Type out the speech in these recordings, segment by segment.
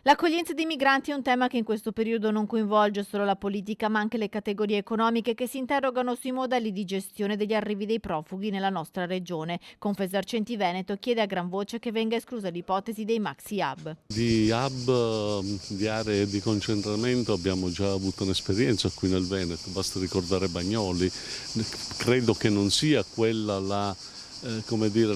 L'accoglienza dei migranti è un tema che in questo periodo non coinvolge solo la politica, ma anche le categorie economiche che si interrogano sui modelli di gestione degli arrivi dei profughi nella nostra regione. Confesercenti Veneto chiede a gran voce che venga esclusa l'ipotesi dei maxi hub. Di hub, di aree di concentramento abbiamo già avuto un'esperienza qui nel Veneto, basta ricordare Bagnoli. Credo che non sia quella la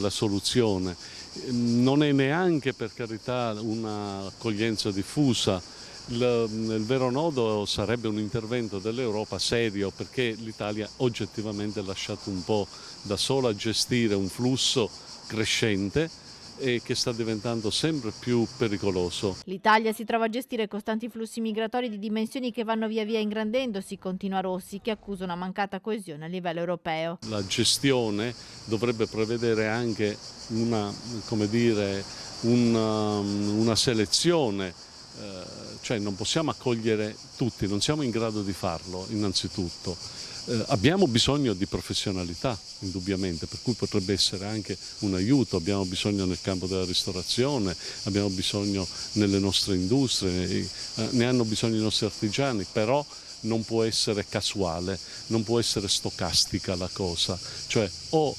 soluzione. Non è neanche, per carità, un'accoglienza diffusa. Il vero nodo sarebbe un intervento dell'Europa serio, perché l'Italia oggettivamente è lasciata un po' da sola a gestire un flusso crescente e che sta diventando sempre più pericoloso. L'Italia si trova a gestire costanti flussi migratori di dimensioni che vanno via via ingrandendosi, continua Rossi, che accusa una mancata coesione a livello europeo. La gestione dovrebbe prevedere anche una selezione, cioè non possiamo accogliere tutti, non siamo in grado di farlo innanzitutto. Abbiamo bisogno di professionalità, indubbiamente, per cui potrebbe essere anche un aiuto. Abbiamo bisogno nel campo della ristorazione, abbiamo bisogno nelle nostre industrie, ne hanno bisogno i nostri artigiani, però non può essere casuale, non può essere stocastica la cosa, cioè o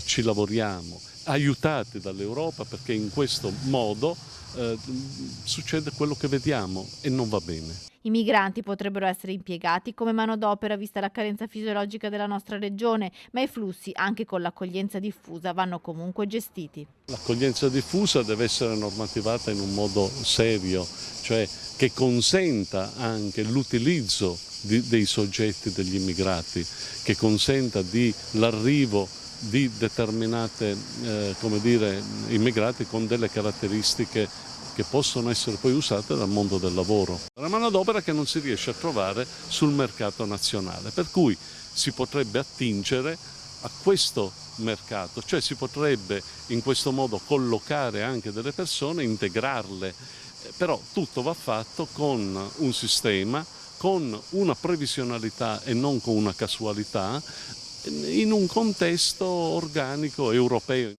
ci lavoriamo aiutati dall'Europa, perché in questo modo succede quello che vediamo e non va bene. I migranti potrebbero essere impiegati come manodopera vista la carenza fisiologica della nostra regione, ma i flussi, anche con l'accoglienza diffusa, vanno comunque gestiti. L'accoglienza diffusa deve essere normativata in un modo serio, cioè che consenta anche l'utilizzo dei soggetti degli immigrati, che consenta l'arrivo di determinate immigrati con delle caratteristiche che possono essere poi usate dal mondo del lavoro. Una manodopera che non si riesce a trovare sul mercato nazionale, per cui si potrebbe attingere a questo mercato, cioè si potrebbe in questo modo collocare anche delle persone, integrarle, però tutto va fatto con un sistema, con una previsionalità e non con una casualità, in un contesto organico europeo.